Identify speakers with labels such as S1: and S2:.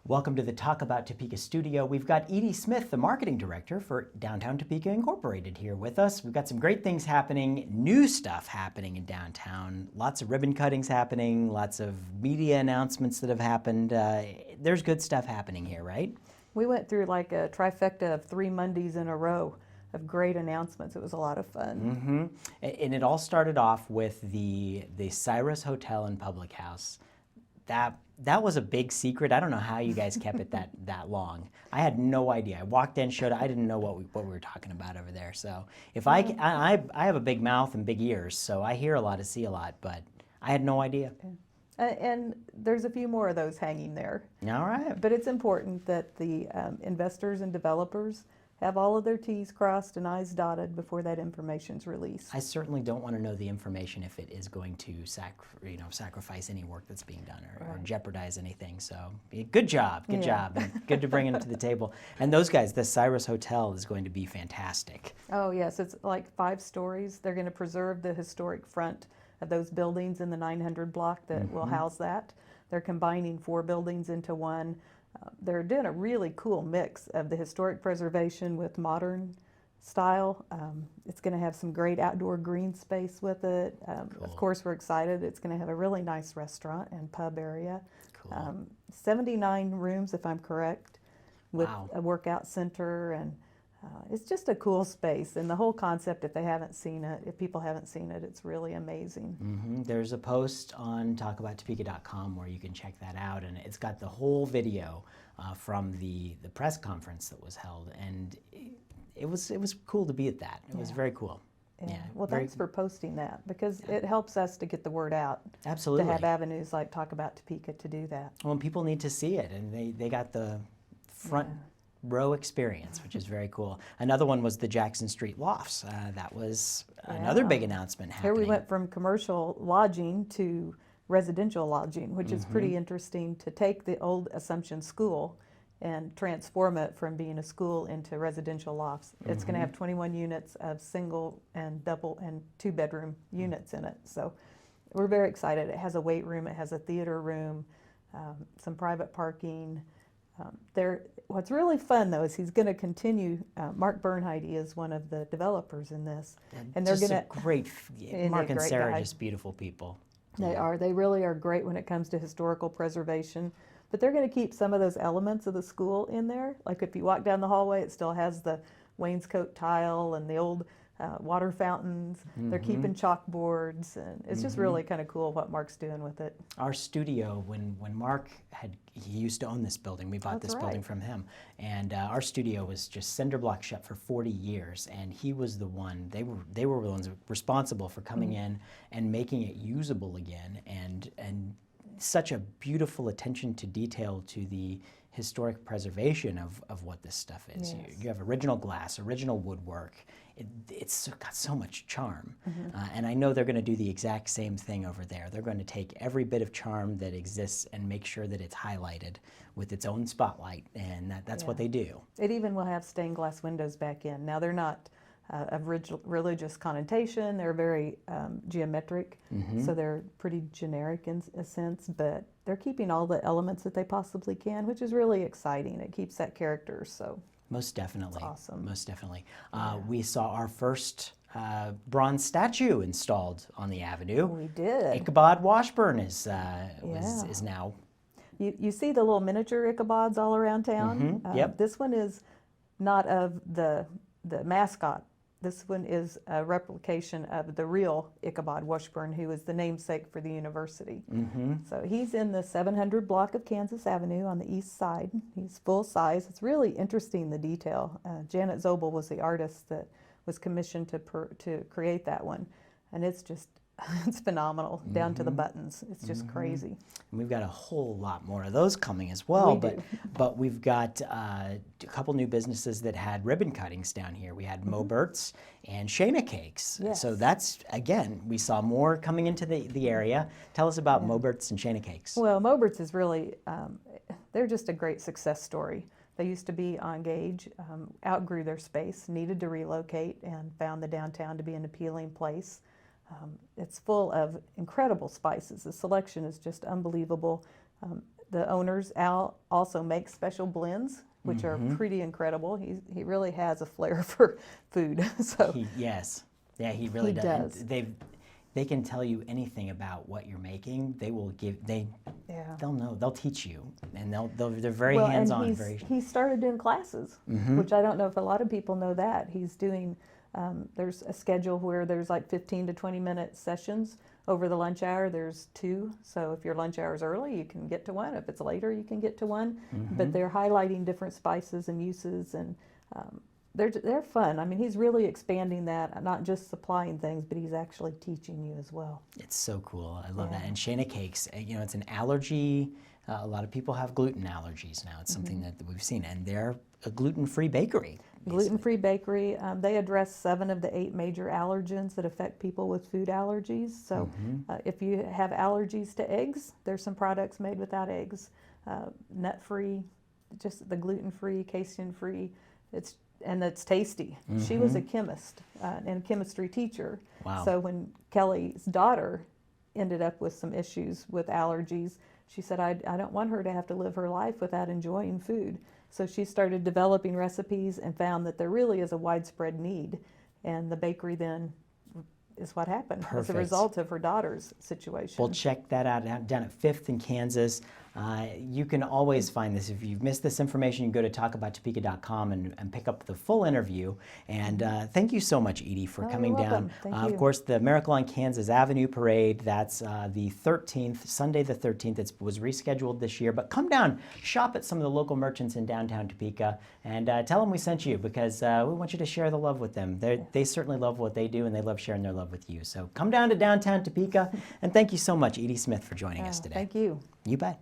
S1: Welcome to the Talk About Topeka studio. We've got Edie Smith, the marketing director for Downtown Topeka Incorporated, here with us. We've got some great things happening, new stuff happening in downtown, lots of ribbon cuttings happening, lots of media announcements that have happened. There's good stuff happening here, right?
S2: We went through like a trifecta of 3 Mondays in a row of great announcements. It was a lot of fun.
S1: And it all started off with the Cyrus Hotel and Public House. That was a big secret. I don't know how you guys kept it that long. I had no idea. I walked in, showed. I didn't know what we were talking about over there. So if I have a big mouth and big ears, so I hear a lot and see a lot, but I had no idea.
S2: And there's a few more of those hanging there.
S1: All right.
S2: But it's important that the investors and developers have all of their T's crossed and I's dotted before that information's released.
S1: I certainly don't want to know the information if it is going to sacrifice any work that's being done or jeopardize anything. So good job, and good to bring it to the table. And those guys, the Cyrus Hotel is going to be fantastic.
S2: Oh yes, it's like 5 stories. They're going to preserve the historic front of those buildings in the 900 block that will house that. They're combining 4 buildings into one. They're doing a really cool mix of the historic preservation with modern style. It's going to have some great outdoor green space with it.
S1: Cool.
S2: Of course, we're excited. It's going to have a really nice restaurant and pub area.
S1: Cool.
S2: 79 rooms, if I'm correct, with
S1: Wow.
S2: a workout center, and it's just a cool space. And the whole concept, if people haven't seen it, it's really amazing.
S1: There's a post on talkabouttopeka.com where you can check that out, and it's got the whole video from the press conference that was held, and it was cool to be at that. It was very cool.
S2: Yeah. Well, thanks for posting that, because it helps us to get the word out.
S1: Absolutely.
S2: To have avenues like Talk About Topeka to do that.
S1: Well, people need to see it, and they got the front row experience, which is very cool. Another one was the Jackson Street Lofts. That was another big announcement happening.
S2: Here we went from commercial lodging to residential lodging, which is pretty interesting, to take the old Assumption School and transform it from being a school into residential lofts. It's going to have 21 units of single and double and 2-bedroom units in it. So we're very excited. It has a weight room, it has a theater room, some private parking. What's really fun though is he's going to continue. Mark Bernheide is one of the developers in this, and they're going to
S1: Mark and Sarah are just beautiful people.
S2: They are. They really are great when it comes to historical preservation. But they're going to keep some of those elements of the school in there. Like if you walk down the hallway, it still has the wainscot tile and the old water fountains. They're keeping chalkboards, and it's just really kind of cool what Mark's doing with it.
S1: Our studio, when Mark he used to own this building. We bought this building from him, and our studio was just cinder block shut for 40 years, and he was the one. They were the ones responsible for coming in and making it usable again, and such a beautiful attention to detail to the historic preservation of what this stuff is.
S2: Yes.
S1: You have original glass, original woodwork. It's got so much charm. And I know they're going to do the exact same thing over there. They're going to take every bit of charm that exists and make sure that it's highlighted with its own spotlight, and that's what they do.
S2: It even will have stained glass windows back in. Now they're not of religious connotation. They're very geometric, so they're pretty generic in a sense, but they're keeping all the elements that they possibly can, which is really exciting. It keeps that character, so.
S1: Most definitely.
S2: That's awesome.
S1: Most definitely. We saw our first bronze statue installed on the avenue.
S2: We did.
S1: Ichabod Washburn is now.
S2: You see the little miniature Ichabods all around town?
S1: Yep.
S2: This one is not of the mascot. This one is a replication of the real Ichabod Washburn, who is the namesake for the university. So he's in the 700 block of Kansas Avenue on the east side. He's full size. It's really interesting, the detail. Janet Zobel was the artist that was commissioned to create that one. And it's just, it's phenomenal, down to the buttons. It's just crazy.
S1: And we've got a whole lot more of those coming as well. But we've got a couple new businesses that had ribbon cuttings down here. We had Burts and Shana Cakes.
S2: Yes.
S1: So that's, again, we saw more coming into the area. Tell us about Burts and Shana Cakes.
S2: Well, Burts is really, they're just a great success story. They used to be on Gage, outgrew their space, needed to relocate, and found the downtown to be an appealing place. It's full of incredible spices. The selection is just unbelievable. the owners, Al, also makes special blends, which are pretty incredible. He really has a flair for food. So
S1: Yes. Yeah, he really
S2: He
S1: does.
S2: does.
S1: And they can tell you anything about what you're making. They will they'll know. They'll teach you, and they're very
S2: well,
S1: hands-on.
S2: and he started doing classes, which I don't know if a lot of people know that. He's doing, there's a schedule where there's like 15 to 20-minute sessions. Over the lunch hour, there's 2. So if your lunch hour is early, you can get to 1. If it's later, you can get to 1. But they're highlighting different spices and uses, and they're fun. I mean, he's really expanding that, not just supplying things, but he's actually teaching you as well.
S1: It's so cool. I love that. And Shana Cakes, it's an allergy. A lot of people have gluten allergies now. It's something that we've seen, and they're a gluten-free bakery.
S2: Gluten-free bakery. They address 7 of the 8 major allergens that affect people with food allergies. So if you have allergies to eggs, there's some products made without eggs. Nut-free, just the gluten-free, casein-free. It's tasty. She was a chemist and a chemistry teacher.
S1: Wow.
S2: So when Kelly's daughter ended up with some issues with allergies, she said, I don't want her to have to live her life without enjoying food. So she started developing recipes and found that there really is a widespread need. And the bakery then is what happened as a result of her daughter's situation.
S1: Well, check that out down at 5th in Kansas. You can always find this. If you've missed this information, you can go to talkabouttopeka.com and pick up the full interview. And thank you so much, Edie, for coming down.
S2: Thank you.
S1: Of course, the Miracle on Kansas Avenue Parade, that's the 13th, Sunday the 13th. It was rescheduled this year. But come down, shop at some of the local merchants in downtown Topeka, and tell them we sent you, because we want you to share the love with them. They certainly love what they do, and they love sharing their love with you. So come down to downtown Topeka, and thank you so much, Edie Smith, for joining us today.
S2: Thank you.
S1: You bet.